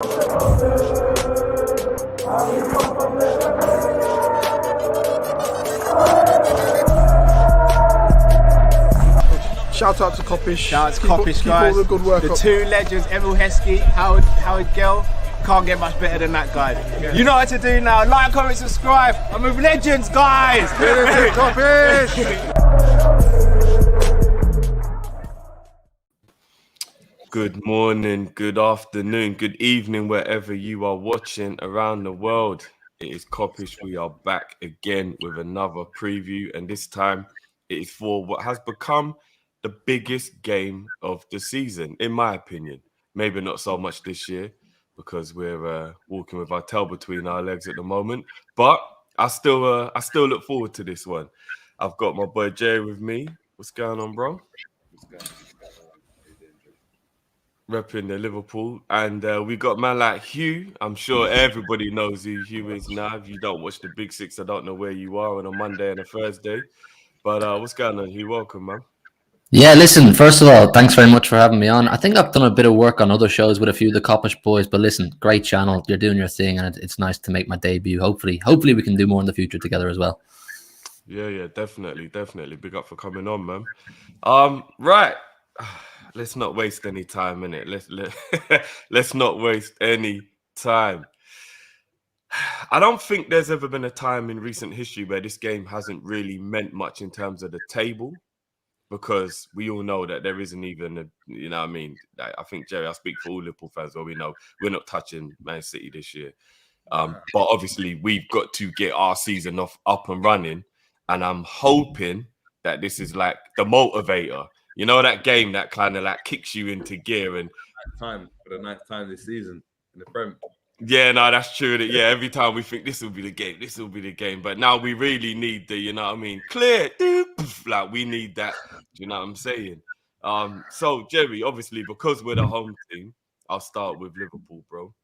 Shout out to Kopish. Shout out to Kopish, guys. Keep all the good work the up. two legends, Emil Heskey, Howard Gill. Can't get much better than that, guys. Yeah. You know what to do now. Like, comment, subscribe. I'm with legends, guys. Kopish. Good morning, good afternoon, good evening, wherever you are watching around the world. It is Kopish. We are back again with another preview, and this time it is for what has become the biggest game of the season, in my opinion. Maybe not so much this year because we're walking with our tail between our legs at the moment, but I still look forward to this one. I've got my boy Jay with me. What's going on, bro? Repping the Liverpool, and we got man like Hugh. I'm sure everybody knows who Hugh is now. If you don't watch the Big Six, I don't know where you are on a Monday and a Thursday. But what's going on, Hugh? Welcome, man. Yeah, listen, first of all, thanks very much for having me on. I think I've done a bit of work on other shows with a few of the Kop-Ish boys, but listen, great channel. You're doing your thing, and it's nice to make my debut. Hopefully we can do more in the future together as well. Yeah, definitely. Big up for coming on, man. Right. Let's not waste any time, innit? Let's not waste any time. I don't think there's ever been a time in recent history where this game hasn't really meant much in terms of the table, because we all know that there isn't even you know what I mean? I think, Jerry, I speak for all Liverpool fans where we know we're not touching Man City this year. But obviously we've got to get our season up and running, and I'm hoping that this is like the motivator. You know, that game that kind of like kicks you into gear. And time for the ninth time this season in the Prem. Yeah, no, that's true. Yeah, every time we think this will be the game, but now we really need the, you know what I mean, clear, like we need that. Do you know what I'm saying? So Jerry, obviously, because we're the home team, I'll start with Liverpool, bro.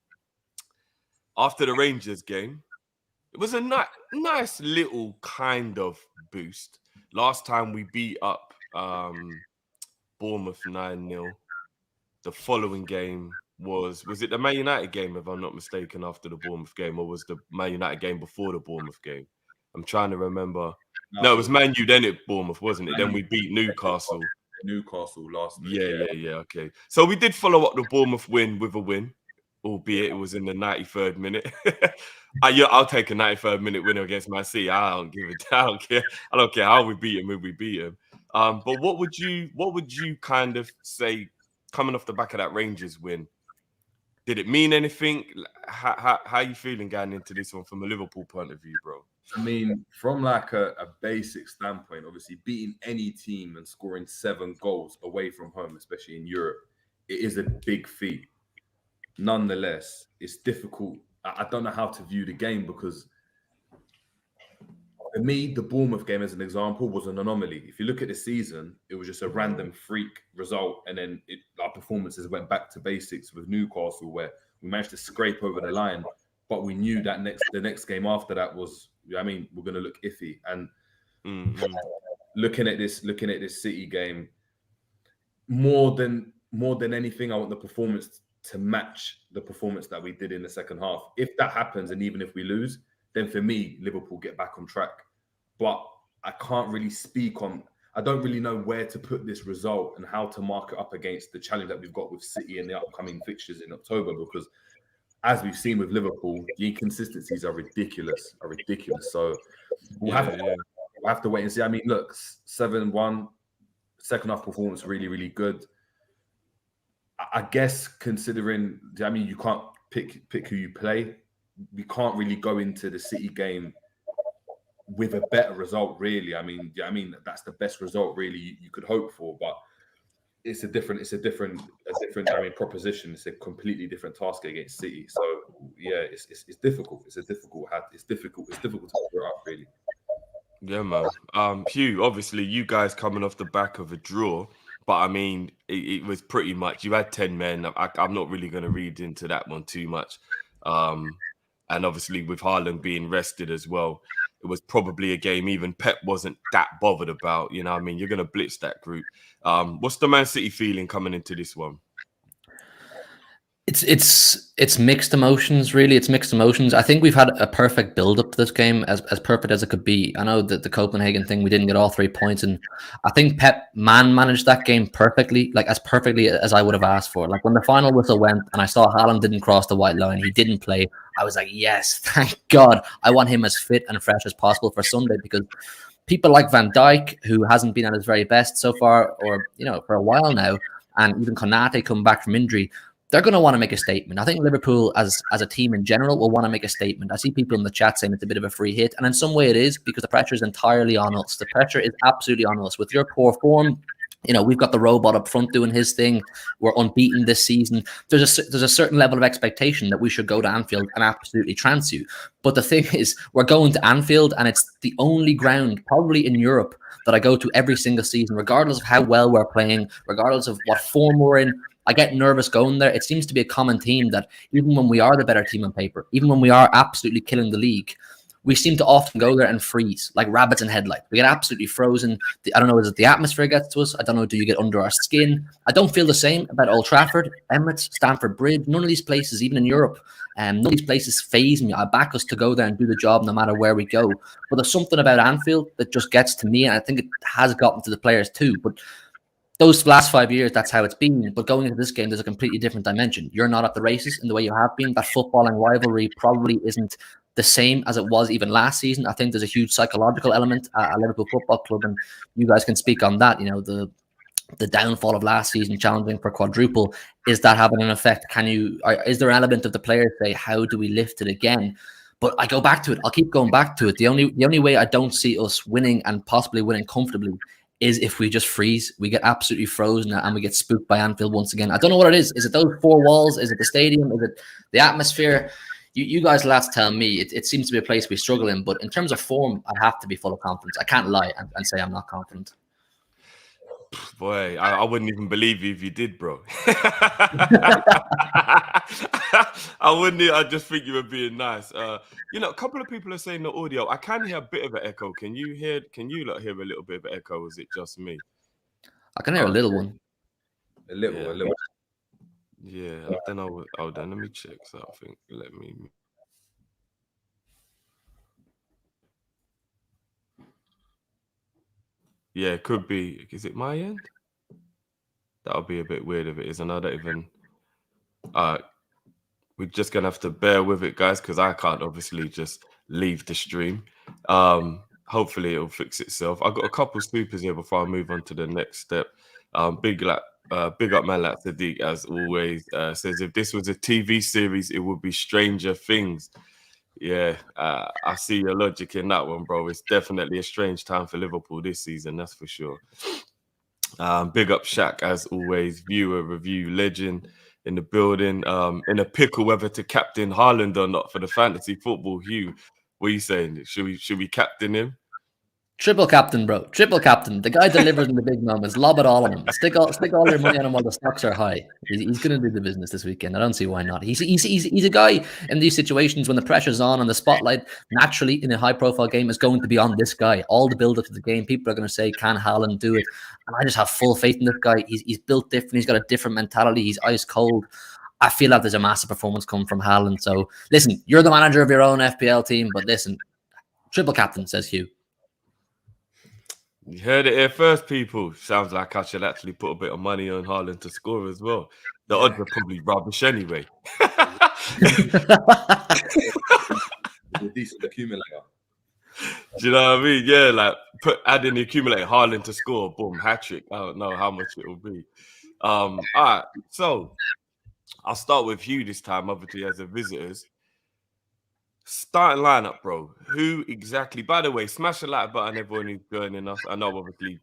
After the Rangers game, it was a nice little kind of boost. Last time we beat up Bournemouth 9-0. The following game was it the Man United game, if I'm not mistaken, after the Bournemouth game, or was the Man United game before the Bournemouth game? I'm trying to remember. No, it was Man U, then it Bournemouth, wasn't it? Then we beat Newcastle. Newcastle last night. Yeah, okay. So we did follow up the Bournemouth win with a win, albeit it was in the 93rd minute. I'll take a 93rd minute winner against Man City. I don't care. I don't care how we beat him when we beat him. But what would you kind of say coming off the back of that Rangers win? Did it mean anything? How are you feeling going into this one from a Liverpool point of view, bro? I mean, from like a basic standpoint, obviously beating any team and scoring 7 goals away from home, especially in Europe, it is a big feat. Nonetheless, it's difficult. I don't know how to view the game, because for me, the Bournemouth game, as an example, was an anomaly. If you look at the season, it was just a random freak result, and then our performances went back to basics with Newcastle, where we managed to scrape over the line, but we knew that the next game after that was, I mean, we're going to look iffy. And looking at this City game, more than anything, I want the performance to match the performance that we did in the second half. If that happens, and even if we lose, then for me, Liverpool get back on track. But I can't really speak on, I don't really know where to put this result and how to mark it up against the challenge that we've got with City in the upcoming fixtures in October, because as we've seen with Liverpool, the inconsistencies are ridiculous. So we'll have to wait and see. I mean, look, 7-1, second half performance, really, really good. I guess considering, I mean, you can't pick who you play. We can't really go into the City game with a better result, really. I mean, that's the best result really you could hope for, but it's a different proposition. It's a completely different task against City. So yeah, it's difficult. It's difficult to figure out, really. Yeah, man. Hugh, obviously you guys coming off the back of a draw, but I mean, it was pretty much, you had 10 men. I'm not really going to read into that one too much. And obviously with Haaland being rested as well, it was probably a game even Pep wasn't that bothered about. You know what I mean? You're going to blitz that group. What's the Man City feeling coming into this one? It's mixed emotions, really. It's mixed emotions. I think we've had a perfect build up to this game, as perfect as it could be. I know that the Copenhagen thing, we didn't get all 3 points, and I think Pep managed that game perfectly, like as perfectly as I would have asked for. Like when the final whistle went and I saw Haaland didn't cross the white line, he didn't play. I was like, yes, thank God. I want him as fit and fresh as possible for Sunday, because people like Van Dijk, who hasn't been at his very best so far, or for a while now, and even Konate come back from injury, they're going to want to make a statement. I think Liverpool, as a team in general, will want to make a statement. I see people in the chat saying it's a bit of a free hit, and in some way it is, because the pressure is entirely on us. The pressure is absolutely on us. With your poor form, we've got the robot up front doing his thing. We're unbeaten this season. There's a certain level of expectation that we should go to Anfield and absolutely trance you. But the thing is, we're going to Anfield, and it's the only ground probably in Europe that I go to every single season, regardless of how well we're playing, regardless of what form we're in. I get nervous going there. It seems to be a common theme that even when we are the better team on paper, even when we are absolutely killing the league, we seem to often go there and freeze like rabbits in headlights. We get absolutely frozen. I don't know, is it the atmosphere gets to us? I don't know, do you get under our skin? I don't feel the same about Old Trafford, Emirates, Stamford Bridge. None of these places, even in Europe, none of these places faze me. I back us to go there and do the job no matter where we go. But there's something about Anfield that just gets to me, and I think it has gotten to the players too. But those last 5 years, that's how it's been. But going into this game, there's a completely different dimension. You're not at the races in the way you have been. That footballing rivalry probably isn't the same as it was even last season. I think there's a huge psychological element at Liverpool Football Club, and you guys can speak on that. The downfall of last season, challenging for quadruple, is that having an effect? Is there an element of the players say, how do we lift it again? But I go back to it. I'll keep going back to it. The only way I don't see us winning, and possibly winning comfortably, is if we just freeze. We get absolutely frozen and we get spooked by Anfield once again. I don't know what it is. Is it those four walls? Is it the stadium? Is it the atmosphere? You guys last tell me. It seems to be a place we struggle in. But in terms of form, I have to be full of confidence. I can't lie and say I'm not confident. Boy, I wouldn't even believe you if you did, bro. I wouldn't. I just think you were being nice. A couple of people are saying the audio. I can hear a bit of an echo. Can you hear a little bit of an echo? Or is it just me? I can hear a little one. A little. Yeah, I don't know. Hold on, let me check something. Let me. Yeah, it could be. Is it my end? That'll be a bit weird if it isn't. I don't even. We're just gonna have to bear with it, guys, because I can't obviously just leave the stream. Hopefully it'll fix itself. I've got a couple supers here before I move on to the next step. Big up man like Sadiq, as always, says if this was a TV series, it would be Stranger Things. Yeah, I see your logic in that one, bro. It's definitely a strange time for Liverpool this season, that's for sure. Big up Shaq, as always, viewer, review, legend in the building. In a pickle whether to captain Haaland or not for the fantasy football. Hugh, what are you saying? Should we captain him? Triple captain, bro. Triple captain. The guy delivers in the big moments. Lob it all on him. Stick all your money on him while the stocks are high. He's going to do the business this weekend. I don't see why not. He's a guy in these situations when the pressure's on and the spotlight naturally in a high-profile game is going to be on this guy. All the build-up to the game, people are going to say, can Haaland do it? And I just have full faith in this guy. He's built different. He's got a different mentality. He's ice cold. I feel like there's a massive performance coming from Haaland. So, listen, you're the manager of your own FPL team, but listen, triple captain, says Hugh. You heard it here first, people. Sounds like I should actually put a bit of money on Haaland to score as well. The odds are probably rubbish anyway. A decent accumulator. Do you know what I mean? Yeah, like add in the accumulator, Haaland to score, boom, hat-trick. I don't know how much it will be. All right, so I'll start with Hugh this time, obviously, as a visitors. Starting lineup, bro. Who exactly? By the way, smash the like button, everyone who's joining us. I know, obviously,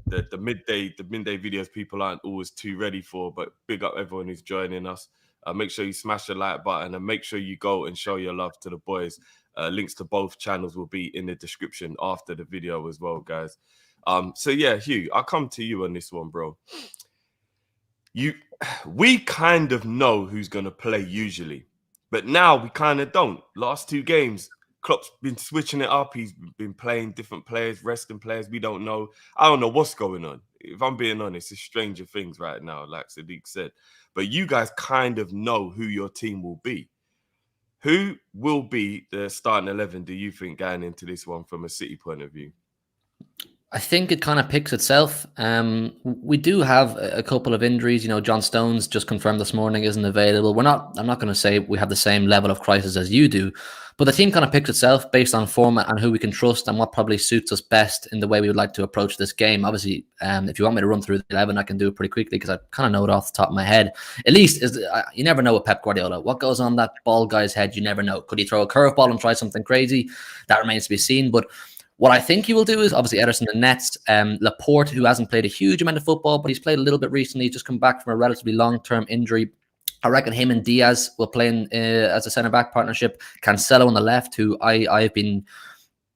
the midday videos people aren't always too ready for, but big up everyone who's joining us. Make sure you smash the like button and make sure you go and show your love to the boys. Links to both channels will be in the description after the video as well, guys. So yeah, Hugh, I'll come to you on this one, bro. We kind of know who's gonna play usually. But now we kind of don't. Last two games, Klopp's been switching it up. He's been playing different players, resting players. We don't know. I don't know what's going on. if I'm being honest, it's stranger things right now, like Sadiq said. But you guys kind of know who your team will be. Who will be the starting 11, do you think, going into this one from a City point of view? I think it kind of picks itself. We do have a couple of injuries. You know, John Stones just confirmed this morning isn't available. I'm not going to say we have the same level of crisis as you do, but the team kind of picks itself based on form and who we can trust and what probably suits us best in the way we would like to approach this game. Obviously, if you want me to run through the 11, I can do it pretty quickly because I kind of know it off the top of my head. At least you never know with Pep Guardiola. What goes on that bald guy's head, you never know. Could he throw a curveball and try something crazy? That remains to be seen. But what I think he will do is obviously Ederson and Nets, Laporte, who hasn't played a huge amount of football, but he's played a little bit recently, just come back from a relatively long-term injury. I reckon him and Diaz will play as a centre-back partnership. Cancelo on the left, who I've been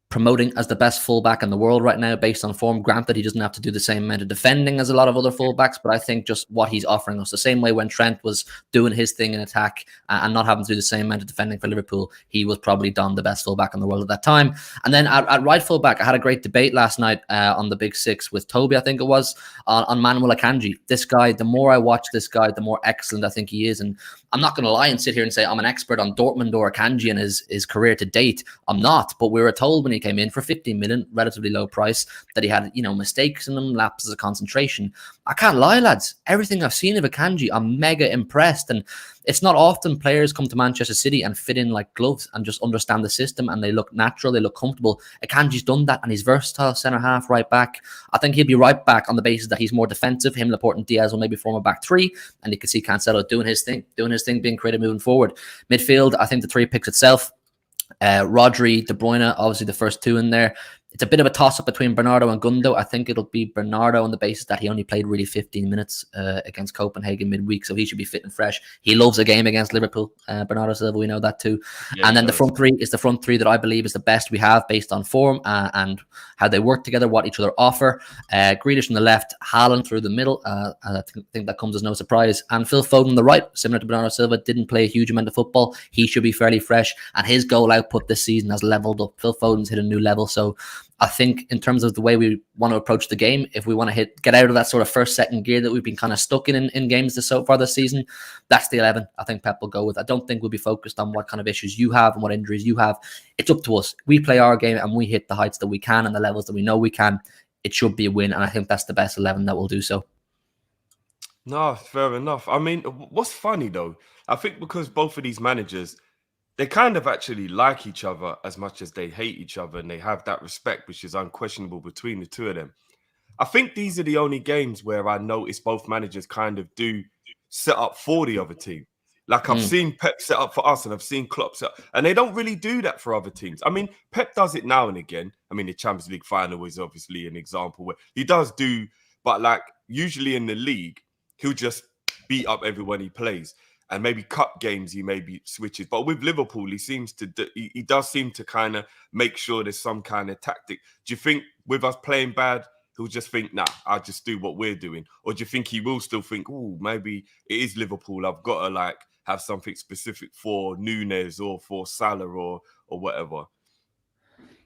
promoting as the best fullback in the world right now based on form. Granted, he doesn't have to do the same amount of defending as a lot of other fullbacks, but I think just what he's offering us, the same way when Trent was doing his thing in attack and not having to do the same amount of defending for Liverpool, he was probably Don, the best fullback in the world at that time. And then at right fullback, I had a great debate last night on the Big Six with Toby, I think it was, on Manuel Akanji. This guy, the more I watch this guy, the more excellent I think he is. And I'm not going to lie and sit here and say I'm an expert on Dortmund or Akanji and his career to date. I'm not, but we were told when he came in for 15 million, relatively low price, that he had, mistakes in him, lapses of concentration. I can't lie, lads. Everything I've seen of Akanji, I'm mega impressed. And it's not often players come to Manchester City and fit in like gloves and just understand the system and they look natural, they look comfortable. Akanji's done that and he's versatile, centre half, right back. I think he'll be right back on the basis that he's more defensive. Him, Laporte and Diaz will maybe form a back three, and you can see Cancelo doing his thing, being creative moving forward. Midfield, I think the three picks itself. Rodri, De Bruyne, obviously the first two in there. It's a bit of a toss-up between Bernardo and Gundo. I think it'll be Bernardo on the basis that he only played really 15 minutes against Copenhagen midweek, so he should be fit and fresh. He loves a game against Liverpool. Bernardo Silva, we know that too. Yeah, and then the front three is the front three that I believe is the best we have based on form and how they work together, what each other offer. Grealish on the left, Haaland through the middle. I think that comes as no surprise. And Phil Foden on the right, similar to Bernardo Silva, didn't play a huge amount of football. He should be fairly fresh, and his goal output this season has leveled up. Phil Foden's hit a new level, so I think in terms of the way we want to approach the game, if we want to get out of that sort of first, second gear that we've been kind of stuck in games so far this season, that's the 11 I think Pep will go with. I don't think we'll be focused on what kind of issues you have and what injuries you have. It's up to us. We play our game and we hit the heights that we can and the levels that we know we can. It should be a win, and I think that's the best 11 that will do so. No, fair enough. I mean, what's funny though, I think because both of these managers, they kind of actually like each other as much as they hate each other, and they have that respect, which is unquestionable between the two of them. I think these are the only games where I notice both managers kind of do set up for the other team. Like I've seen Pep set up for us and I've seen Klopp set up, and they don't really do that for other teams. I mean, Pep does it now and again. I mean, the Champions League final is obviously an example where he does do, but like usually in the league, he'll just beat up everyone he plays. And maybe cup games he maybe switches, but with Liverpool he does seem to kind of make sure there's some kind of tactic. Do you think with us playing bad, he'll just think, nah, I'll just do what we're doing, or do you think he will still think, oh, maybe it is Liverpool, I've got to like have something specific for Nunes or for Salah or whatever?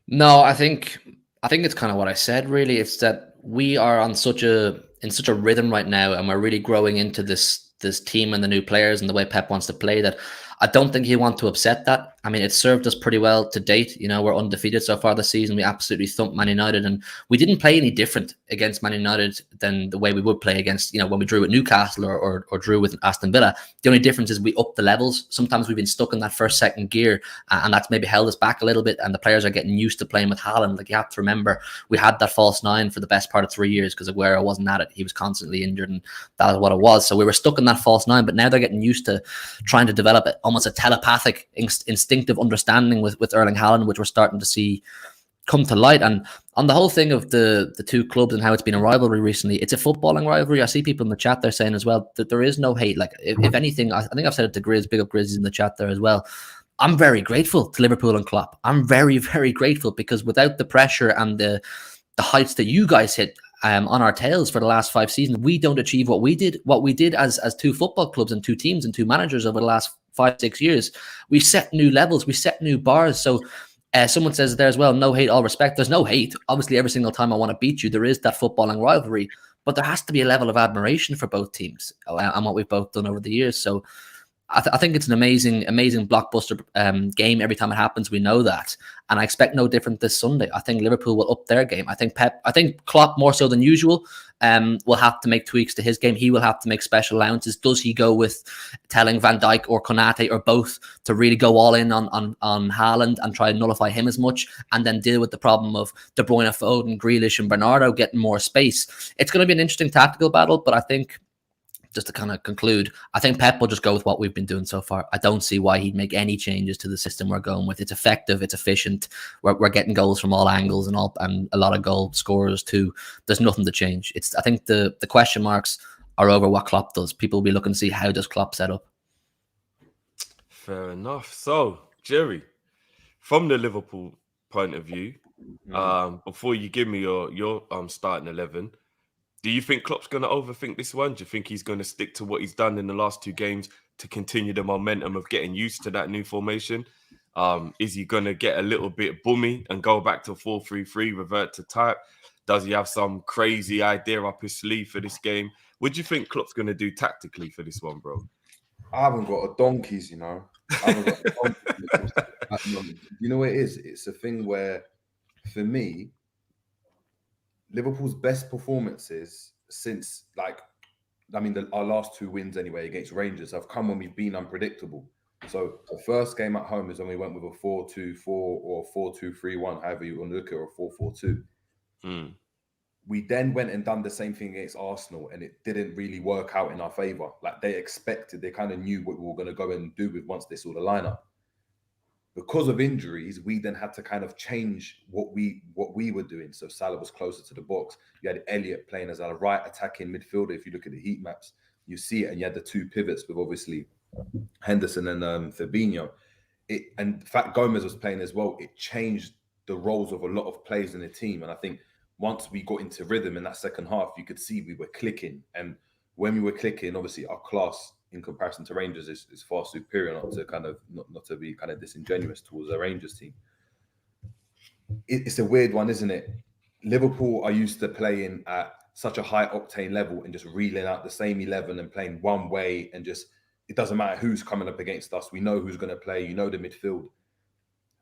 No, I think it's kind of what I said. Really, it's that we are in such a rhythm right now, and we're really growing into this team and the new players and the way Pep wants to play, that I don't think he'll want to upset that. I mean, it's served us pretty well to date. We're undefeated so far this season. We absolutely thumped Man United, and we didn't play any different against Man United than the way we would play against, when we drew with Newcastle or drew with Aston Villa. The only difference is we upped the levels. Sometimes we've been stuck in that first, second gear, and that's maybe held us back a little bit, and the players are getting used to playing with Haaland. Like, you have to remember, we had that false nine for the best part of 3 years because Aguero wasn't at it. He was constantly injured, and that is what it was. So we were stuck in that false nine, but now they're getting used to trying to develop almost a telepathic, instinctive understanding with Erling Haaland, which we're starting to see come to light. And on the whole thing of the two clubs and how it's been a rivalry recently, it's a footballing rivalry. I see people in the chat there saying as well that there is no hate. Like, if anything, I think I've said it to Grizz, big up Grizz in the chat there as well. I'm very grateful to Liverpool and Klopp. I'm very, very grateful, because without the pressure and the heights that you guys hit on our tails for the last 5 seasons, we don't achieve what we did as two football clubs and two teams and two managers over the last 5-6 years. We set new levels, we set new bars. So someone says there as well, no hate, all respect. There's no hate. Obviously, every single time I want to beat you, there is that footballing rivalry. but there has to be a level of admiration for both teams and what we've both done over the years. So I think it's an amazing blockbuster game every time it happens. We know that, and I expect no different this Sunday. I think Liverpool will up their game. I think Klopp more so than usual will have to make tweaks to his game. He will have to make special allowances. Does he go with telling Van Dijk or Konate or both to really go all in on Haaland and try and nullify him as much, and then deal with the problem of De Bruyne, Foden, Grealish, and Bernardo getting more space? It's going to be an interesting tactical battle, but I think, just to kind of conclude, I think Pep will just go with what we've been doing so far. I don't see why he'd make any changes to the system we're going with. It's effective, it's efficient. We're getting goals from all angles and a lot of goal scorers too. There's nothing to change. I think the question marks are over what Klopp does. People will be looking to see, how does Klopp set up? Fair enough. So, Jerry, from the Liverpool point of view, before you give me your starting 11, do you think Klopp's going to overthink this one? Do you think he's going to stick to what he's done in the last 2 games to continue the momentum of getting used to that new formation? Is he going to get a little bit boomy and go back to 4-3-3, revert to type? Does he have some crazy idea up his sleeve for this game? What do you think Klopp's going to do tactically for this one, bro? I haven't got a donkeys, you know. I haven't got a donkeys at the moment. You know what it is? It's a thing where, for me, Liverpool's best performances since, our last 2 wins anyway against Rangers have come when we've been unpredictable. So the first game at home is when we went with a 4-2-4 or 4-2-3-1, however you want to look at it, or 4-4-2. We then went and done the same thing against Arsenal, and it didn't really work out in our favour. Like, they kind of knew what we were going to go and do with once they saw the lineup. Because of injuries, we then had to kind of change what we were doing. So Salah was closer to the box. You had Elliott playing as a right attacking midfielder. If you look at the heat maps, you see it. And you had the 2 pivots with obviously Henderson and Fabinho. And the fact Gomez was playing as well, it changed the roles of a lot of players in the team. And I think once we got into rhythm in that second half, you could see we were clicking. And when we were clicking, obviously our class in comparison to Rangers is far superior, not to be kind of disingenuous towards the Rangers team. It's a weird one, isn't it? Liverpool are used to playing at such a high octane level and just reeling out the same 11 and playing one way, and just, it doesn't matter who's coming up against us. We know who's going to play, the midfield.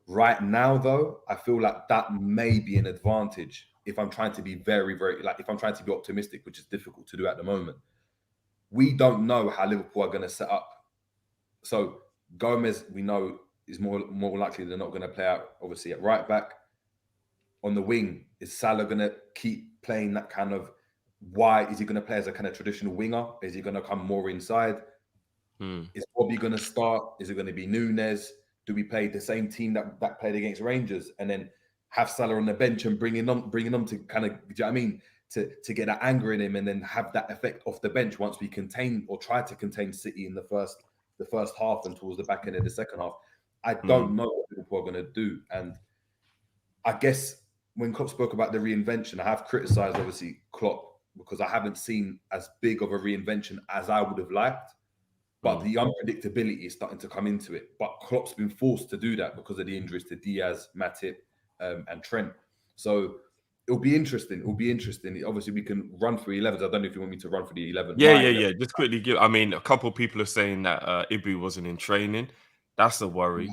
Right now, though, I feel like that may be an advantage if I'm trying to be very, very, if I'm trying to be optimistic, which is difficult to do at the moment. We don't know how Liverpool are going to set up. So Gomez, we know, is more likely than not going to play out, obviously, at right back. On the wing, is Salah going to keep playing that kind of wide? Is he going to play as a kind of traditional winger? Is he going to come more inside? Is Bobby going to start? Is it going to be Núñez? Do we play the same team that played against Rangers and then have Salah on the bench and bringing on to kind of, do you know what I mean? To get that anger in him and then have that effect off the bench once we contain or try to contain City in the first half and towards the back end of the second half. I don't know what Liverpool are going to do. And I guess when Klopp spoke about the reinvention, I have criticised, obviously, Klopp because I haven't seen as big of a reinvention as I would have liked. But the unpredictability is starting to come into it. But Klopp's been forced to do that because of the injuries to Diaz, Matip, and Trent. So it'll be interesting. Obviously, we can run through 11s. I don't know if you want me to run through the 11. Yeah. Just quickly give. I mean, a couple of people are saying that Ibu wasn't in training. That's a worry.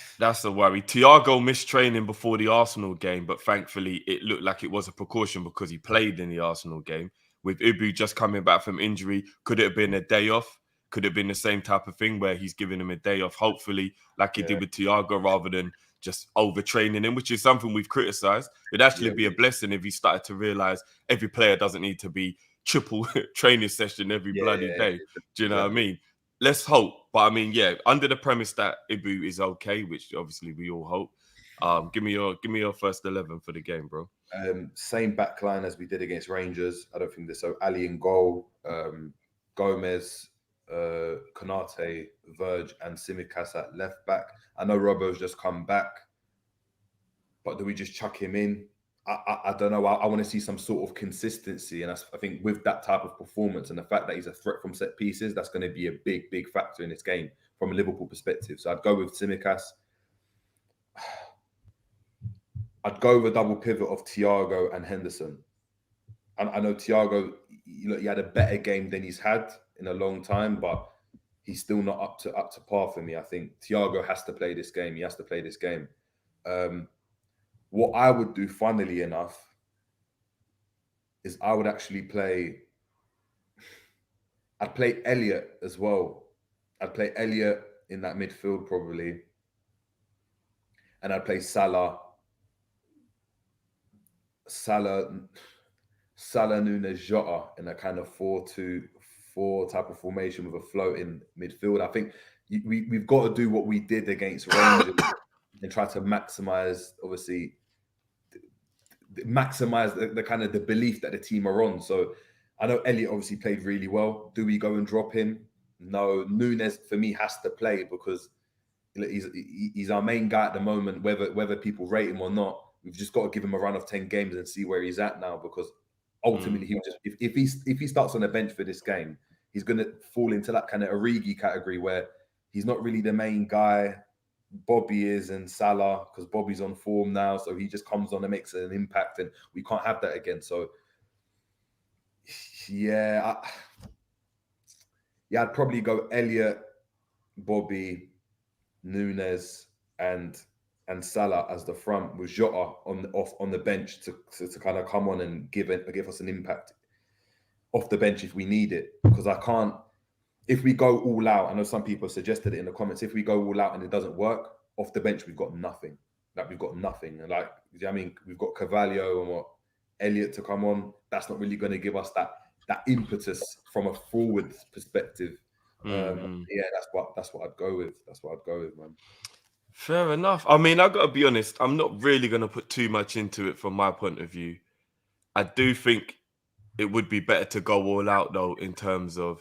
Thiago missed training before the Arsenal game, but thankfully it looked like it was a precaution because he played in the Arsenal game. With Ibu just coming back from injury, could it have been a day off? Could it have been the same type of thing where he's giving him a day off, hopefully, like he did with Thiago, rather than just overtraining him, which is something we've criticised. It'd actually be a blessing if he started to realise every player doesn't need to be triple training session every bloody day. Do you know what I mean? Let's hope. But I mean, under the premise that Ibu is okay, which obviously we all hope. Give me your first 11 for the game, bro. Same back line as we did against Rangers. I don't think there's so Ali in goal, Gomez, Konate, Verge, and Tsimikas at left back. I know Robbo's just come back, but do we just chuck him in? I don't know. I want to see some sort of consistency, and I think with that type of performance and the fact that he's a threat from set pieces, that's going to be a big factor in this game from a Liverpool perspective. So I'd go with Tsimikas. I'd go with a double pivot of Thiago and Henderson. I know Thiago, he had a better game than he's had in a long time, but he's still not up to par for me. I think Thiago has to play this game. He has to play this game. What I would do, funnily enough, is I would actually I'd play Elliot as well. I'd play Elliot in that midfield probably. And I'd play Salah, Nunes, Jota in a kind of 4-2-4 type of formation with a floating midfield. I think we've got to do what we did against Rangers and try to maximize, obviously, the kind of the belief that the team are on. So I know Elliot obviously played really well. Do we go and drop him? No. Nunes for me has to play because he's our main guy at the moment. Whether people rate him or not, we've just got to give him a run of 10 games and see where he's at now. Because ultimately, he'll just if he starts on the bench for this game, he's going to fall into that kind of Origi category where he's not really the main guy. Bobby is and Salah, because Bobby's on form now, so he just comes on and makes an impact, and we can't have that again. So I'd probably go Elliot, Bobby, Nunes, and Salah as the front with Jota on the bench to kind of come on and give us an impact off the bench if we need it. Because I can't. If we go all out, I know some people suggested it in the comments. If we go all out and it doesn't work, off the bench we've got nothing. We've got nothing. And we've got Carvalho and Elliot to come on. That's not really going to give us that impetus from a forward perspective. That's what I'd go with. That's what I'd go with, man. Fair enough. I mean, I've got to be honest, I'm not really going to put too much into it from my point of view. I do think it would be better to go all out, though, in terms of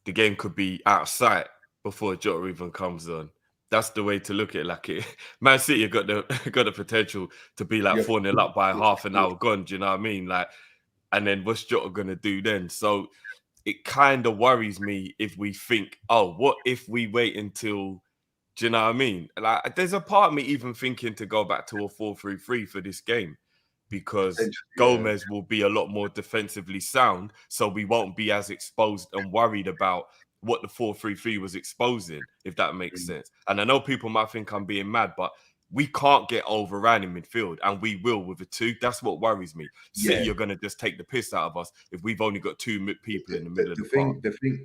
the game could be out of sight before Jota even comes on. That's the way to look at it. Like Man City got the potential to be like 4-0 up by half an hour gone. Do you know what I mean? Like, and then what's Jota gonna do then? So it kind of worries me if we think, oh, what if we wait until? Do you know what I mean? Like, there's a part of me even thinking to go back to a 4-3-3 for this game, because Gomez will be a lot more defensively sound, so we won't be as exposed and worried about what the 4-3-3 was exposing, if that makes sense. And I know people might think I'm being mad, but we can't get overran in midfield, and we will with a 2. That's what worries me. City are going to just take the piss out of us if we've only got 2 people in the middle of the park.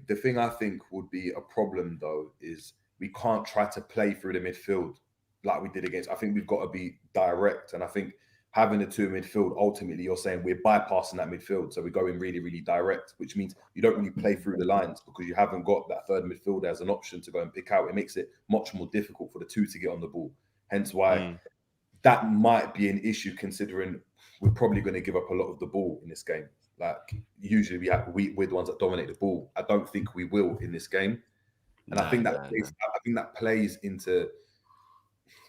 The thing I think would be a problem, though, is we can't try to play through the midfield like we did against. I think we've got to be direct, and I think having the 2 midfield, ultimately, you're saying we're bypassing that midfield. So we're going really, really direct, which means you don't really play through the lines because you haven't got that third midfielder as an option to go and pick out. It makes it much more difficult for the 2 to get on the ball. Hence why that might be an issue, considering we're probably going to give up a lot of the ball in this game. Like, usually we're the ones that dominate the ball. I don't think we will in this game. And I think that plays into,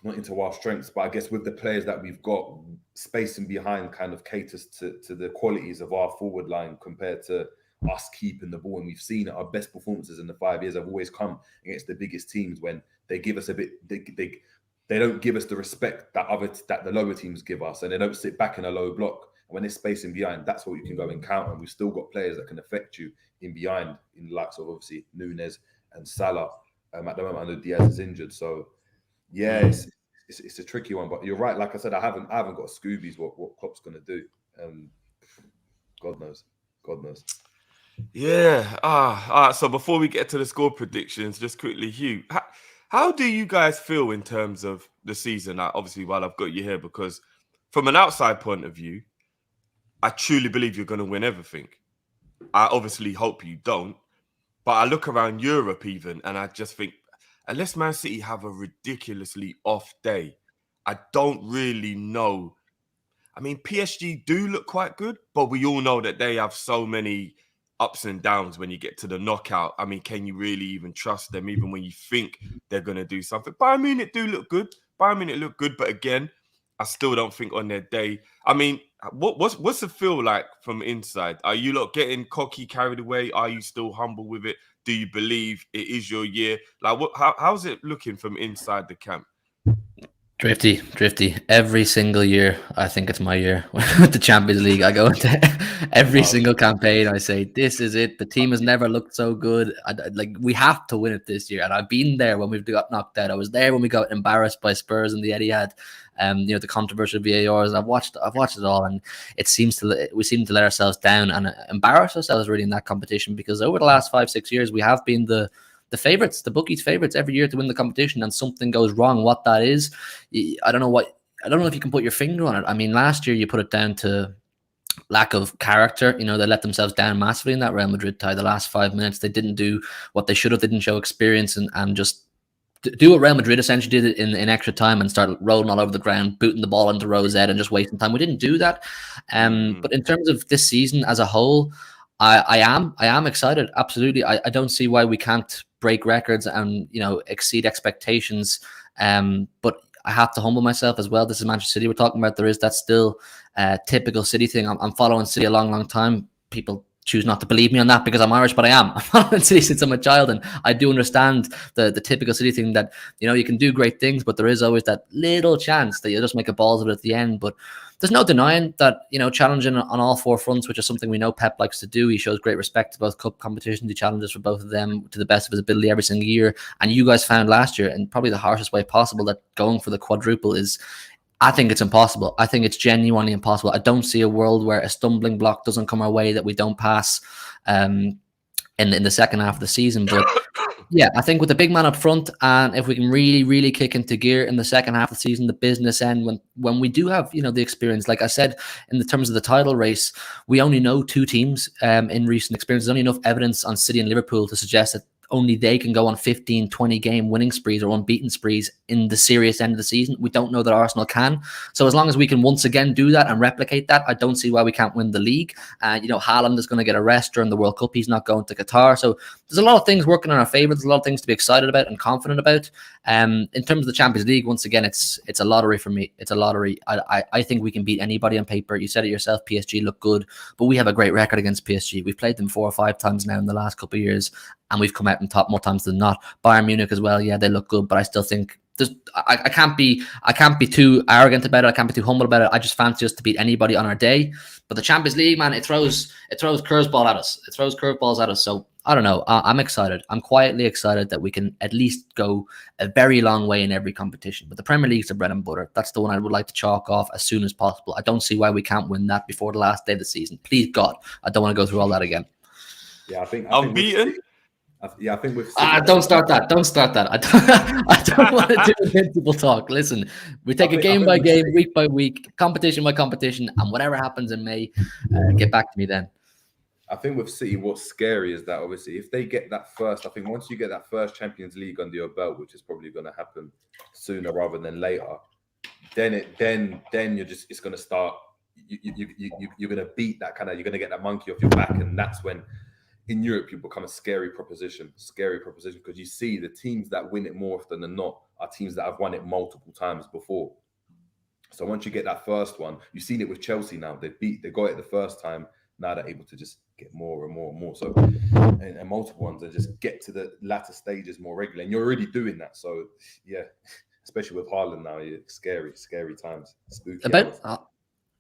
not into our strengths, but I guess with the players that we've got, spacing behind kind of caters to the qualities of our forward line compared to us keeping the ball. And we've seen our best performances in the 5 years have always come against the biggest teams when they give us a bit. They don't give us the respect that the lower teams give us, and they don't sit back in a low block. And when they're spacing behind, that's what you can go and count. And we've still got players that can affect you in behind, in the likes of obviously Nunes and Salah. At the moment, I know Diaz is injured, so it's a tricky one. But you're right. Like I said, I haven't got Scoobies what Klopp's going to do. God knows. Yeah. All right. So before we get to the score predictions, just quickly, Hugh, how do you guys feel in terms of the season? Obviously, while I've got you here, because from an outside point of view, I truly believe you're going to win everything. I obviously hope you don't, but I look around Europe even, and I just think, unless Man City have a ridiculously off day, I don't really know. I mean, PSG do look quite good, but we all know that they have so many ups and downs when you get to the knockout. I mean, can you really even trust them, even when you think they're going to do something? Bayern Munich do look good. But again, I still don't think on their day. I mean, what's the feel like from inside? Are you lot getting cocky, carried away? Are you still humble with it? Do you believe it is your year? Like, how's it looking from inside the camp? Drifty. Every single year, I think it's my year with the Champions League. I go into every single campaign. I say, this is it. The team has never looked so good. Like, we have to win it this year. And I've been there when we've got knocked out. I was there when we got embarrassed by Spurs and the Etihad. The controversial VARs. I've watched it all, and we seem to let ourselves down and embarrass ourselves really in that competition, because over the last 5-6 years we have been the favorites, the bookies' favorites every year to win the competition, and something goes wrong. What that is, I don't know if you can put your finger on it. I mean, last year you put it down to lack of character. They let themselves down massively in that Real Madrid tie. The last 5 minutes, they didn't do what they should have. They didn't show experience and just do what Real Madrid essentially did in extra time and start rolling all over the ground, booting the ball into Rosette and just wasting time. We didn't do that. But in terms of this season as a whole, I am excited. Absolutely. I don't see why we can't break records and exceed expectations. But I have to humble myself as well. This is Manchester City we're talking about. There is that still typical City thing. I'm following City a long time. People choose not to believe me on that because I'm Irish, but I am. I'm following City since I'm a child, and I do understand the typical City thing that you can do great things, but there is always that little chance that you'll just make a balls of it at the end. But there's no denying that challenging on all four fronts, which is something we know Pep likes to do. He shows great respect to both cup competitions. He challenges for both of them to the best of his ability every single year. And you guys found last year, in probably the harshest way possible, that going for the quadruple is, I think it's impossible. I think it's genuinely impossible. I don't see a world where a stumbling block doesn't come our way that we don't pass in the second half of the season. But yeah, I think with the big man up front, and if we can really kick into gear in the second half of the season, the business end, when we do have the experience, like I said, in the terms of the title race, we only know two teams in recent experience. There's only enough evidence on City and Liverpool to suggest that only they can go on 15, 20 game winning sprees or unbeaten sprees in the serious end of the season. We don't know that Arsenal can. So as long as we can once again do that and replicate that, I don't see why we can't win the league. Haaland is going to get a rest during the World Cup. He's not going to Qatar. So there's a lot of things working in our favour. There's a lot of things to be excited about and confident about. In terms of the Champions League, once again, it's a lottery for me. It's a lottery. I think we can beat anybody on paper. You said it yourself, PSG look good, but we have a great record against PSG. We've played them 4 or 5 times now in the last couple of years, and we've come out on top more times than not. Bayern Munich as well, yeah, they look good, but I still think I can't be too arrogant about it. I can't be too humble about it. I just fancy us to beat anybody on our day. But the Champions League, man, it throws curveballs at us. It throws curveballs at us. So I don't know. I'm excited. I'm quietly excited that we can at least go a very long way in every competition. But the Premier League's the bread and butter. That's the one I would like to chalk off as soon as possible. I don't see why we can't win that before the last day of the season. Please God, I don't want to go through all that again. Yeah, I think Unbeaten. I think we've. Don't start that. Don't start that. I don't want to do invincible talk. Listen, we take a game by game, week by week, competition by competition, and whatever happens in May, get back to me then. I think with City, what's scary is that obviously if they get that first, I think once you get that first Champions League under your belt, which is probably going to happen sooner rather than later, then you're just, it's going to start. You're going to beat that kind of. You're going to get that monkey off your back, and that's when. In Europe, you become a scary proposition because you see the teams that win it more often than not are teams that have won it multiple times before. So once you get that first one, you've seen it with Chelsea now. They got it the first time. Now they're able to just get more and more and more. So, and multiple ones and just get to the latter stages more regularly. And you're already doing that. So, yeah, especially with Haaland now, scary times. Spooky.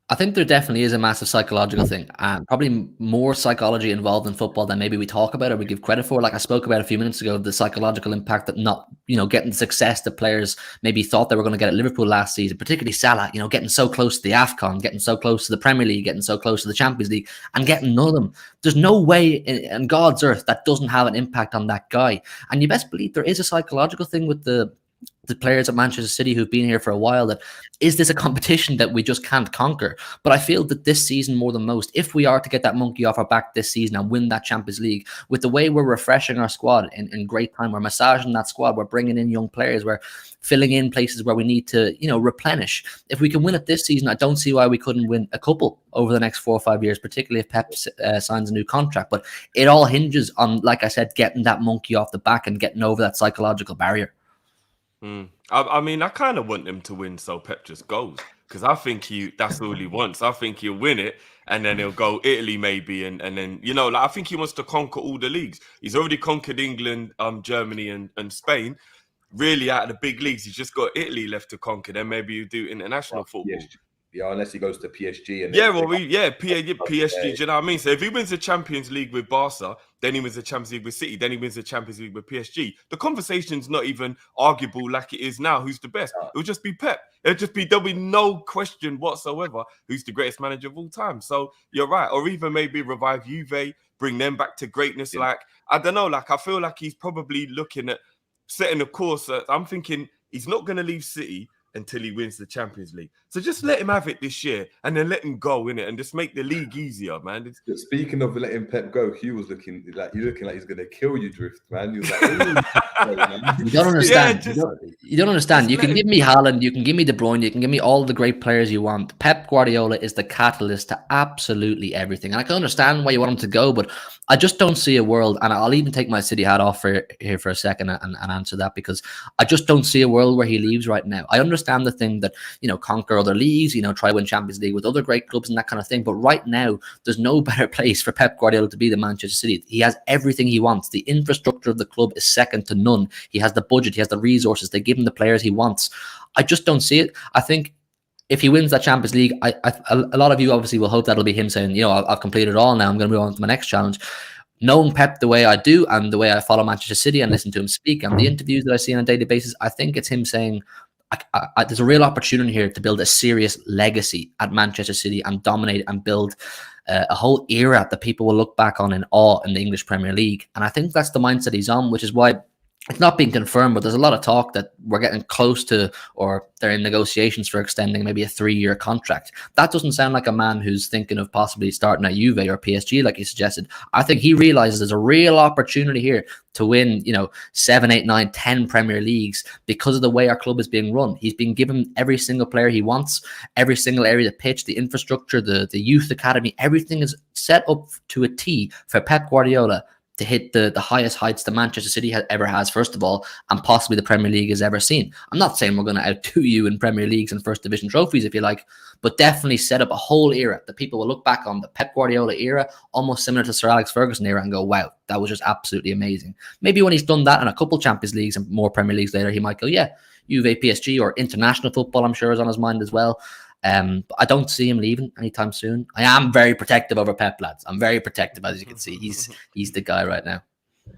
I think there definitely is a massive psychological thing, and probably more psychology involved in football than maybe we talk about or we give credit for. Like I spoke about a few minutes ago, the psychological impact that not, getting the success that players maybe thought they were going to get at Liverpool last season, particularly Salah, getting so close to the AFCON, getting so close to the Premier League, getting so close to the Champions League, and getting none of them. There's no way in God's earth that doesn't have an impact on that guy. And you best believe there is a psychological thing with the players at Manchester City who've been here for a while, that is this a competition that we just can't conquer? But I feel that this season more than most, if we are to get that monkey off our back this season and win that Champions League, with the way we're refreshing our squad in great time, we're massaging that squad, we're bringing in young players, we're filling in places where we need to, replenish. If we can win it this season, I don't see why we couldn't win a couple over the next 4 or 5 years, particularly if Pep signs a new contract. But it all hinges on, like I said, getting that monkey off the back and getting over that psychological barrier. I mean, I kind of want him to win so Pep just goes, because I think that's all he wants. I think he'll win it and then he'll go Italy maybe, and then, I think he wants to conquer all the leagues. He's already conquered England, Germany and Spain. really out of the big leagues, he's just got Italy left to conquer. Then maybe you do international football. PSG. Yeah, unless he goes to PSG. And Yeah, well, PSG. Do you know what I mean? So if he wins the Champions League with Barca, then he wins the Champions League with City, then he wins the Champions League with PSG. The conversation's not even arguable like it is now. Who's the best? It'll just be Pep. There'll be no question whatsoever who's the greatest manager of all time. So you're right. Or even maybe revive Juve, bring them back to greatness. Yeah. Like, I don't know. Like, I feel like he's probably looking at setting a course. I'm thinking he's not going to leave City until he wins the Champions League. So just let him have it this year and then let him go, innit? And just make the league easier, man. Speaking of letting Pep go, Hugh was looking like he's going to kill you, Drift, man. He was like, you don't understand. Yeah, you don't understand. You can give me Haaland, you can give me De Bruyne, you can give me all the great players you want. Pep Guardiola is the catalyst to absolutely everything. And I can understand why you want him to go, but I just don't see a world, and I'll even take my City hat off here for a second and answer that, because I just don't see a world where he leaves right now. I understand the thing that, conquer other leagues, try win Champions League with other great clubs and that kind of thing. But right now, there's no better place for Pep Guardiola to be than Manchester City. He has everything he wants. The infrastructure of the club is second to none. He has the budget. He has the resources. They give him the players he wants. I just don't see it. I think if he wins that Champions League, a lot of you obviously will hope that'll be him saying, I've completed it all now. I'm going to move on to my next challenge. Knowing Pep the way I do and the way I follow Manchester City and listen to him speak and the interviews that I see on a daily basis, I think it's him saying, there's a real opportunity here to build a serious legacy at Manchester City and dominate and build a whole era that people will look back on in awe in the English Premier League. And I think that's the mindset he's on, which is why it's not being confirmed, but there's a lot of talk that we're getting close to, or they're in negotiations for extending maybe a 3-year contract. That doesn't sound like a man who's thinking of possibly starting at Juve or PSG, like he suggested. I think he realizes there's a real opportunity here to win, 7, 8, 9, 10 Premier Leagues because of the way our club is being run. He's been given every single player he wants, every single area of the pitch, the infrastructure, the youth academy, everything is set up to a T for Pep Guardiola to hit the highest heights that Manchester City ever has, first of all, and possibly the Premier League has ever seen. I'm not saying we're going to outdo you in Premier Leagues and First Division trophies, if you like, but definitely set up a whole era that people will look back on, the Pep Guardiola era, almost similar to Sir Alex Ferguson era, and go, wow, that was just absolutely amazing. Maybe when he's done that in a couple Champions Leagues and more Premier Leagues later, he might go, yeah, Juve, PSG, or international football, I'm sure, is on his mind as well. But I don't see him leaving anytime soon. I am very protective over Pep, lads. I'm very protective, as you can see. He's the guy right now.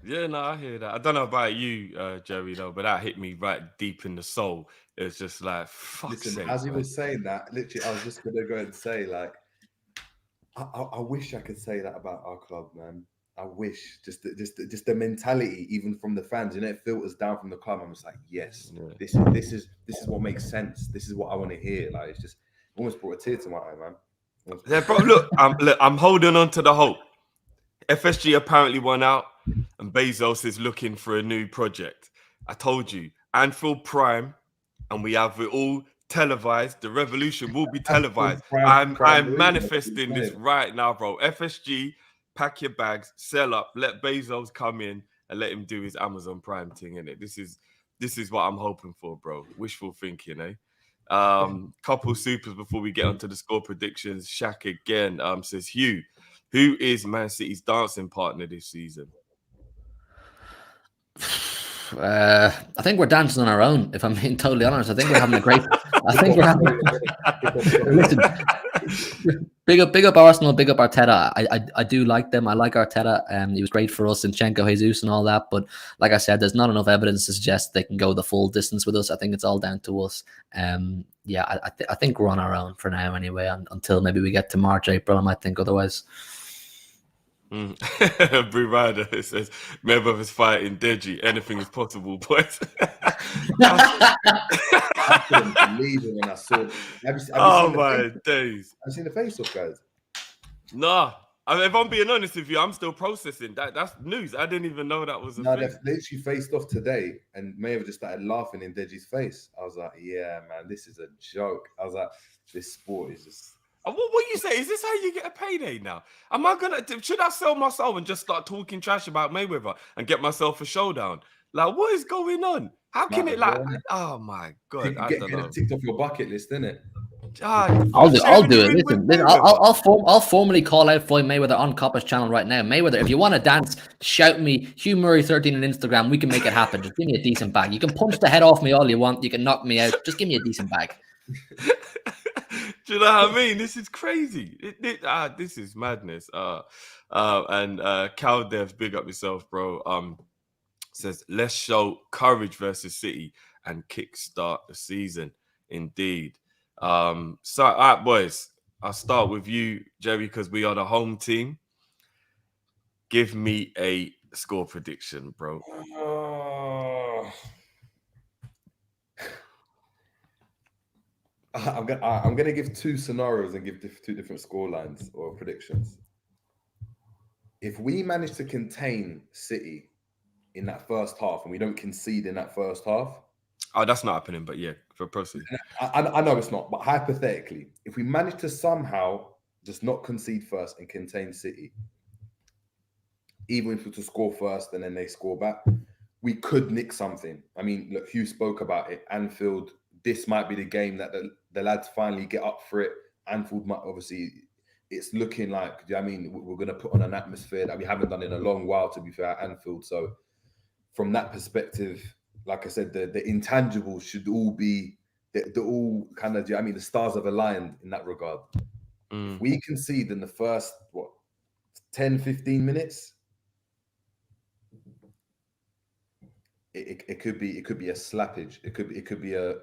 Yeah, no, I hear that. I don't know about you, Jerry, though, but that hit me right deep in the soul. It's just like, fuck's sake, as he man. was saying that, literally, I was just going to go and say, like, I wish I could say that about our club, man. I wish just the mentality, even from the fans, it filters down from the club. I'm just like, yes, this is what makes sense. This is what I want to hear. Like, it's just almost brought a tear to my eye, man. Yeah, bro, look, I'm holding on to the hope. FSG apparently won out, and Bezos is looking for a new project. I told you, Anfield Prime, and we have it all televised. The revolution will be televised. I'm manifesting this right now, bro. FSG, pack your bags, sell up, let Bezos come in and let him do his Amazon Prime thing, innit? This is what I'm hoping for, bro. Wishful thinking, eh? Couple supers before we get onto the score predictions. Shaq again says, Hugh, who is Man City's dancing partner this season? I think we're dancing on our own, if I'm being totally honest. I think we're having a great listen, big up Arsenal, big up Arteta. I do like them. I like Arteta. He was great for us, Zinchenko, Jesus and all that, but like I said, there's not enough evidence to suggest they can go the full distance with us. I think it's all down to us. I think we're on our own for now anyway, until maybe we get to March, April. I might think otherwise. Blue Rider says, member of his fighting Deji. Anything is possible, boys. I couldn't believe it when I saw it. Oh my days. Have you seen the face-off, guys? Nah. If I'm being honest with you, I'm still processing. That's news. I didn't even know that was a thing. They've literally faced off today, and Mayor just started laughing in Deji's face. I was like, yeah, man, this is a joke. I was like, this sport is just... What you say? Is this how you get a payday now? Should I sell my soul and just start talking trash about Mayweather and get myself a showdown? Like, what is going on? How can it like? Oh my god! I don't know. Ticked off your bucket list, isn't it? I'll do it. Listen, I'll I'll formally call out Floyd Mayweather on Kopish channel right now. Mayweather, if you want to dance, shout me Hugh Murray 13 on Instagram. We can make it happen. Just give me a decent bag. You can punch the head off me all you want. You can knock me out. Just give me a decent bag. Do you know what I mean? This is crazy. This is madness. And Cal Devs, big up yourself, bro. Says, let's show courage versus City and kickstart the season. Indeed. So, all right, boys. I'll start with you, Jerry, because we are the home team. Give me a score prediction, bro. I'm gonna give two scenarios and give two different score lines or predictions. If we manage to contain City in that first half and we don't concede in that first half, oh, that's not happening. But yeah, for proceed. I know it's not. But hypothetically, if we manage to somehow just not concede first and contain City, even if we were to score first and then they score back, we could nick something. I mean, look, Hugh spoke about it. Anfield. This might be the game that the lads finally get up for it. Anfield might obviously, it's looking like, I mean, we're going to put on an atmosphere that we haven't done in a long while, to be fair, at Anfield. So from that perspective, like I said, the intangibles should all be, they're all kind of, I mean, the stars have aligned in that regard. If we concede in the first, 10, 15 minutes, it could be a slappage. It could be a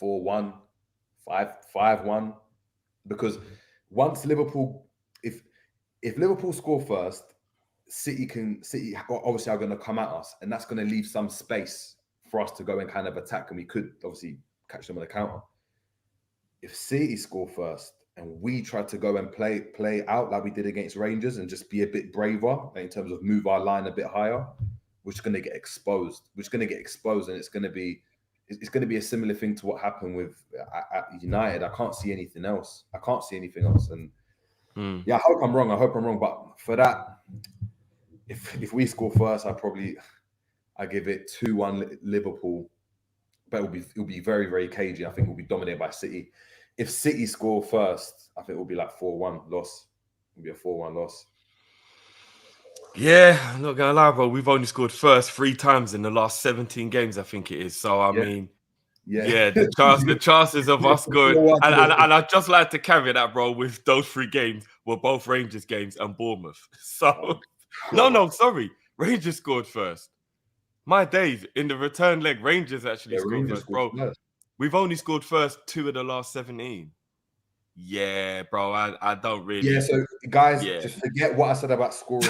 4-1, 5-1, because once Liverpool, if Liverpool score first, City obviously are going to come at us, and that's going to leave some space for us to go and kind of attack, and we could obviously catch them on the counter. If City score first and we try to go and play out like we did against Rangers and just be a bit braver in terms of move our line a bit higher, we're just going to get exposed. And it's going to be a similar thing to what happened with at United. I can't see anything else. And yeah, I hope I'm wrong. But for that, if we score first, I give it 2-1 Liverpool. But it'll be very, very cagey. I think we'll be dominated by City. If City score first, I think it will be like 4-1 loss. It'll be a 4-1 loss. Yeah, I'm not gonna lie, bro. We've only scored first 3 times in the last 17 games, I think it is. So I mean, the chances of us going, and I'd just like to carry that, bro. With those 3 games were both Rangers games and Bournemouth. So sorry, Rangers scored first. My days, in the return leg, Rangers actually scored first, bro. We've only scored first 2 of the last 17. Yeah, bro, I don't really. Yeah, so guys, just forget what I said about scoring.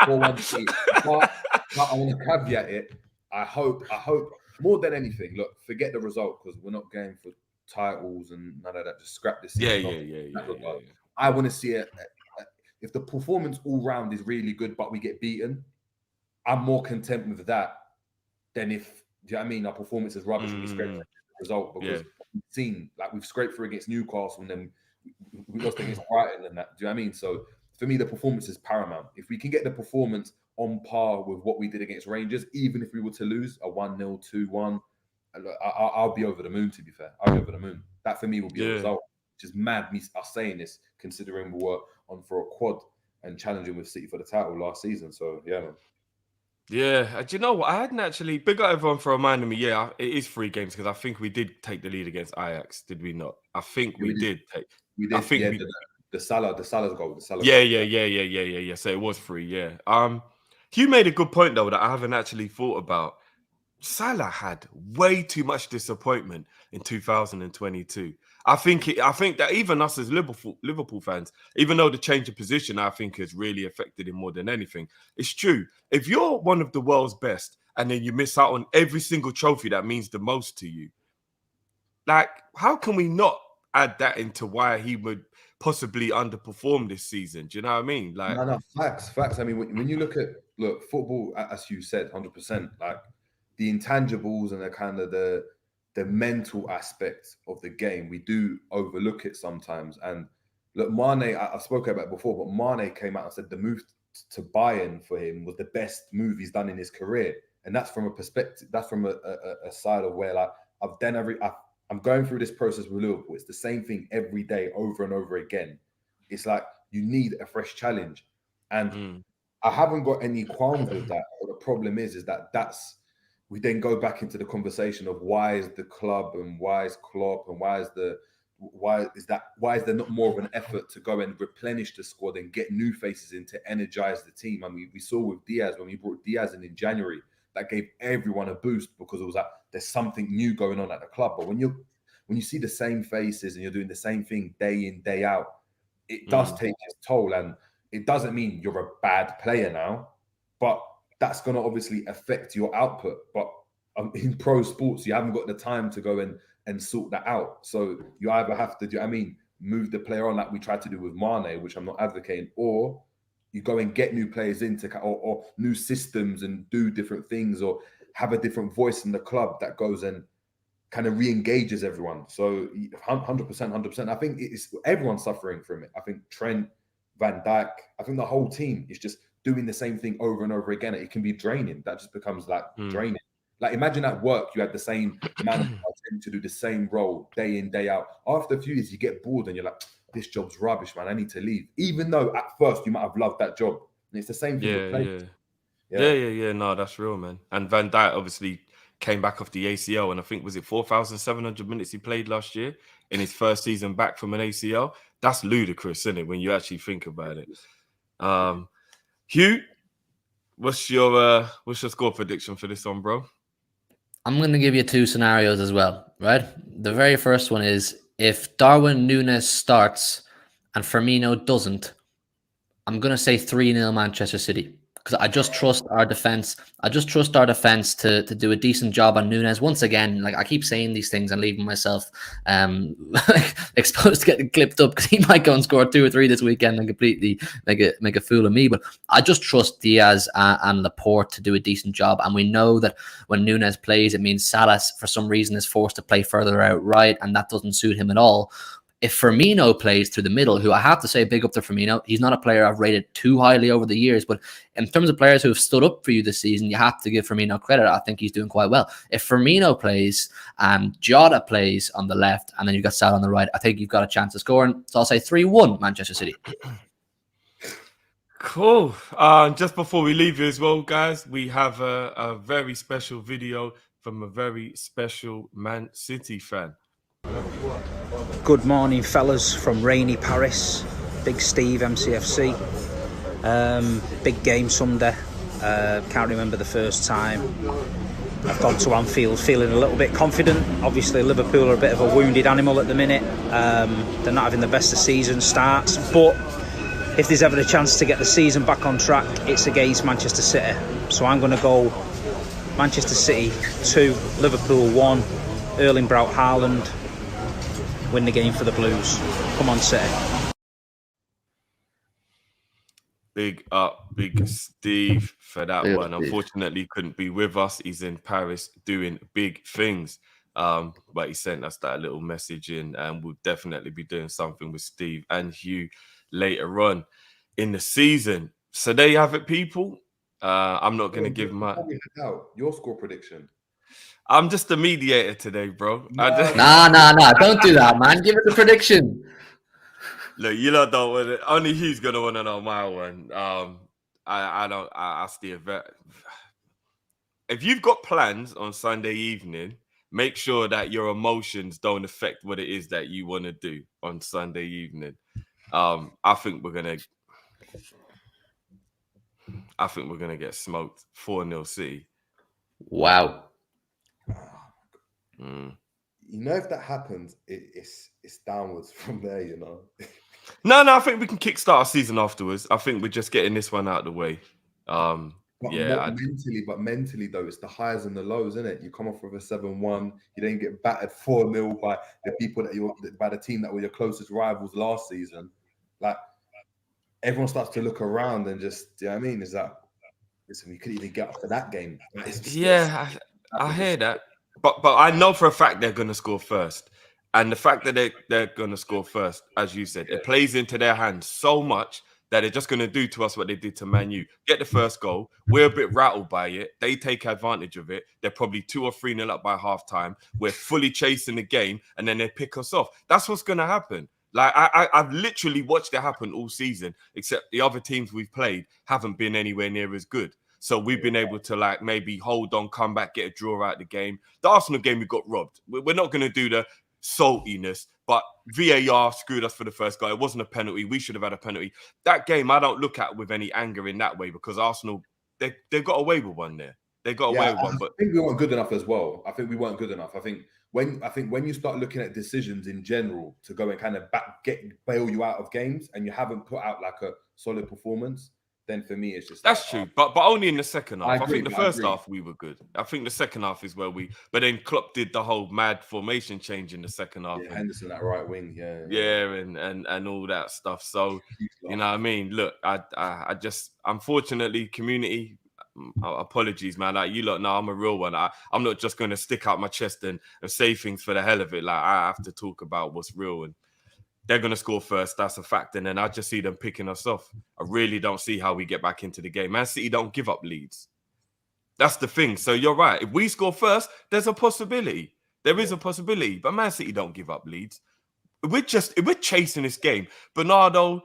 4-1 City. But I want to caveat it. I hope more than anything, look, forget the result because we're not going for titles and none of that. Just scrap this. Yeah. I want to see it. If the performance all round is really good, but we get beaten, I'm more content with that than if, do you know what I mean, our performance is rubbish and we scrape the result, because we've seen, like, we've scraped through against Newcastle and then we lost against Brighton and that. Do you know what I mean? So for me, the performance is paramount. If we can get the performance on par with what we did against Rangers, even if we were to lose a 1-0, 2-1, I'll be over the moon, to be fair. I'll be over the moon. That for me will be a result, which is mad, us saying this, considering we were on for a quad and challenging with City for the title last season. So, yeah, man. Yeah, do you know what? I hadn't actually. Big up everyone for reminding me. Yeah, it is 3 games because I think we did take the lead against Ajax, did we not? I think we did take. We did. I think the Salah's goal. Yeah. So it was 3. Yeah. Hugh made a good point though that I haven't actually thought about. Salah had way too much disappointment in 2022. I think that even us as Liverpool fans, even though the change of position, I think has really affected him more than anything. It's true. If you're one of the world's best and then you miss out on every single trophy that means the most to you, like, how can we not add that into why he would possibly underperform this season? Do you know what I mean? Like, no, facts. I mean, when you look football, as you said, 100%, like the intangibles and the kind of the mental aspect of the game, we do overlook it sometimes. And look, Mane, I spoke about it before, but Mane came out and said the move to Bayern for him was the best move he's done in his career. And that's from a perspective, that's from a side of where, like, I'm going through this process with Liverpool. It's the same thing every day, over and over again. It's like you need a fresh challenge. And I haven't got any qualms with that. But the problem is that we then go back into the conversation of why is the club and why is Klopp and why is there not more of an effort to go and replenish the squad and get new faces in to energize the team? I mean, we saw with Diaz, when we brought Diaz in January, that gave everyone a boost because it was like there's something new going on at the club. But when you see the same faces and you're doing the same thing day in, day out, it does take its toll. And it doesn't mean you're a bad player now, but that's going to obviously affect your output. But in pro sports, you haven't got the time to go and sort that out. So you either have to move the player on like we tried to do with Mane, which I'm not advocating, or you go and get new players into or new systems and do different things or have a different voice in the club that goes and kind of re-engages everyone. So 100%. I think it's everyone's suffering from it. I think Trent, Van Dijk, I think the whole team is just doing the same thing over and over again. It can be draining. That just becomes like draining. Like imagine at work, you had the same man to do the same role day in, day out. After a few years, you get bored and you're like, this job's rubbish, man. I need to leave. Even though at first you might have loved that job. And it's the same thing with players. Yeah. No, that's real, man. And Van Dijk obviously came back off the ACL, and I think was it 4,700 minutes he played last year in his first season back from an ACL. That's ludicrous, isn't it? When you actually think about it. Hugh, what's your score prediction for this one, bro? I'm going to give you two scenarios as well, right? The very first one is if Darwin Núñez starts and Firmino doesn't, I'm going to say 3-0 Manchester City. Because I just trust our defense. I just trust our defense to do a decent job on Núñez. Once again, like I keep saying these things and leaving myself exposed to getting clipped up because he might go and score 2 or 3 this weekend and completely make a fool of me. But I just trust Diaz and Laporte to do a decent job. And we know that when Núñez plays, it means Salah for some reason is forced to play further out right, and that doesn't suit him at all. If Firmino plays through the middle, who I have to say, big up to Firmino, he's not a player I've rated too highly over the years, but in terms of players who have stood up for you this season, you have to give Firmino credit. I think he's doing quite well. If Firmino plays and Jota plays on the left, and then you've got Salah on the right, I think you've got a chance of scoring. So I'll say 3-1 Manchester City. Cool. Just before we leave you as well, guys, we have a very special video from a very special Man City fan. Good morning, fellas, from rainy Paris. Big Steve, MCFC. Big game Sunday. Can't remember the first time I've gone to Anfield feeling a little bit confident. Obviously, Liverpool are a bit of a wounded animal at the minute. They're not having the best of season starts. But if there's ever a chance to get the season back on track, it's against Manchester City. So I'm going to go Manchester City 2, Liverpool 1, Erling Braut Haaland. Win the game for the Blues. Come on, City. Big up, Big Steve for that one. Unfortunately, couldn't be with us. He's in Paris doing big things. But he sent us that little message in, and we'll definitely be doing something with Steve and Hugh later on in the season. So there you have it, people. I'm not going to give my... Your score prediction. I'm just the mediator today, bro. Nah. Don't do that, man. Give us a prediction. Look, you lot don't want it. Only Hugh's gonna want to know my one. I steer very. If you've got plans on Sunday evening, make sure that your emotions don't affect what it is that you want to do on Sunday evening. I think we're gonna get smoked 4-0 City. Wow. You know, if that happens, it's downwards from there, you know. No, I think we can kickstart our season afterwards. I think we're just getting this one out of the way. Mentally though, it's the highs and the lows, isn't it? You come off with a 7-1, you then get battered 4-0 by the team that were your closest rivals last season. Like everyone starts to look around and just, do you know what I mean? Is that listen, we couldn't even get up to that game. I hear that. But I know for a fact they're going to score first. And the fact that they're going to score first, as you said, it plays into their hands so much that they're just going to do to us what they did to Man U. Get the first goal. We're a bit rattled by it. They take advantage of it. They're probably 2 or 3-0 up by halftime. We're fully chasing the game, and then they pick us off. That's what's going to happen. Like, I've literally watched it happen all season, except the other teams we've played haven't been anywhere near as good. So we've been able to, like, maybe hold on, come back, get a draw out of the game. The Arsenal game, we got robbed. We're not going to do the saltiness, but VAR screwed us for the first goal. It wasn't a penalty. We should have had a penalty. That game, I don't look at with any anger in that way, because Arsenal, they got away with one there. They got away with one. But I think we weren't good enough as well. I think we weren't good enough. I think when you start looking at decisions in general to go and kind of bail you out of games, and you haven't put out like a solid performance, then for me it's just that's true. But only in the second half. I think the first half we were good. I think the second half is where but then Klopp did the whole mad formation change in the second half. Yeah, Henderson at right wing, and all that stuff. So you know what I mean? Look, I just, unfortunately, community, apologies, man. Like, you lot know I'm a real one. I'm not just going to stick out my chest and say things for the hell of it. Like, I have to talk about what's real, and they're going to score first. That's a fact. And then I just see them picking us off. I really don't see how we get back into the game. Man City don't give up leads. That's the thing. So you're right. If we score first, there's a possibility. There is a possibility. But Man City don't give up leads. We're chasing this game. Bernardo,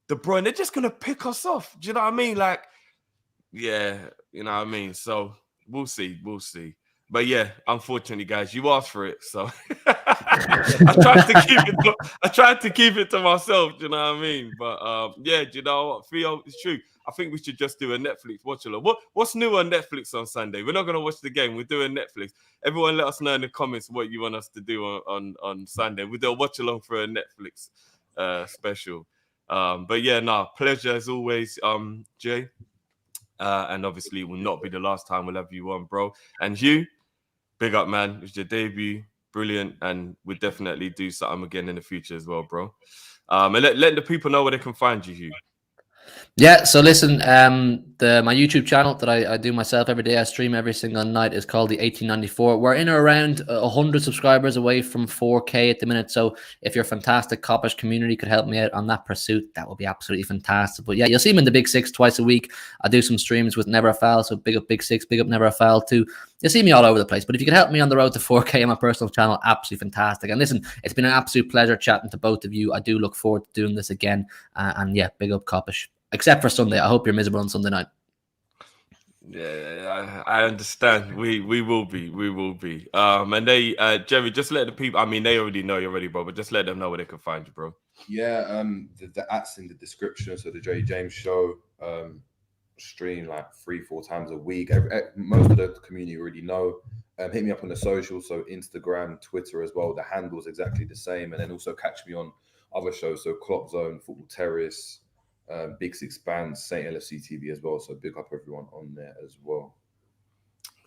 De Bruyne, they're just going to pick us off. Do you know what I mean? Like, yeah, you know what I mean? So we'll see. We'll see. But yeah, unfortunately, guys, you asked for it, so I tried to keep it to myself. Do you know what I mean? But yeah, do you know what, Theo? It's true. I think we should just do a Netflix watch along. What's new on Netflix on Sunday? We're not going to watch the game. We're doing Netflix. Everyone, let us know in the comments what you want us to do on Sunday. We'll do a watch along for a Netflix special. But yeah, pleasure as always, Jay. And obviously, it will not be the last time we'll have you on, bro. And you, big up, man. It was your debut. Brilliant. And we'll definitely do something again in the future as well, bro. And let the people know where they can find you, Hugh. Yeah, so listen, my YouTube channel that I do myself every day, I stream every single night, is called the 1894. We're in or around 100 subscribers away from 4K at the minute. So if your fantastic Kopish community could help me out on that pursuit, that would be absolutely fantastic. But yeah, you'll see me in the Big Six twice a week. I do some streams with Never a Foul, so big up Big Six, big up Never a Foul too. You'll see me all over the place. But if you could help me on the road to 4K on my personal channel, absolutely fantastic. And listen, it's been an absolute pleasure chatting to both of you. I do look forward to doing this again. And yeah, big up Kopish. Except for Sunday. I hope you're miserable on Sunday night. Yeah, I understand. We will be. We will be. And they, Jerry, just let the people, I mean, they already know you already, bro, but just let them know where they can find you, bro. Yeah, the at's in the description. So the Jay James Show stream like 3-4 times a week. Most of the community already know. Hit me up on the socials, so Instagram, Twitter as well. The handle's exactly the same. And then also catch me on other shows, so Clock Zone, Football Terrace, Big Six Bands, Saint LFC TV as well. So big up everyone on there as well.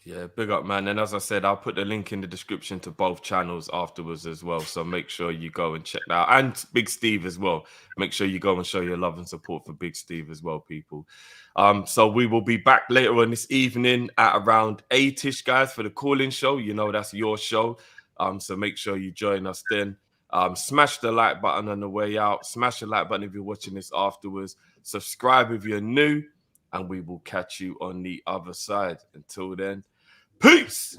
Yeah, big up, man. And as I said, I'll put the link in the description to both channels afterwards as well. So make sure you go and check that out. And Big Steve as well. Make sure you go and show your love and support for Big Steve as well, people. So we will be back later on this evening at around 8-ish, guys, for the call-in show. You know, that's your show. So make sure you join us then. Smash the like button on the way out. Smash the like button if you're watching this afterwards. Subscribe if you're new, and we will catch you on the other side. Until then, peace.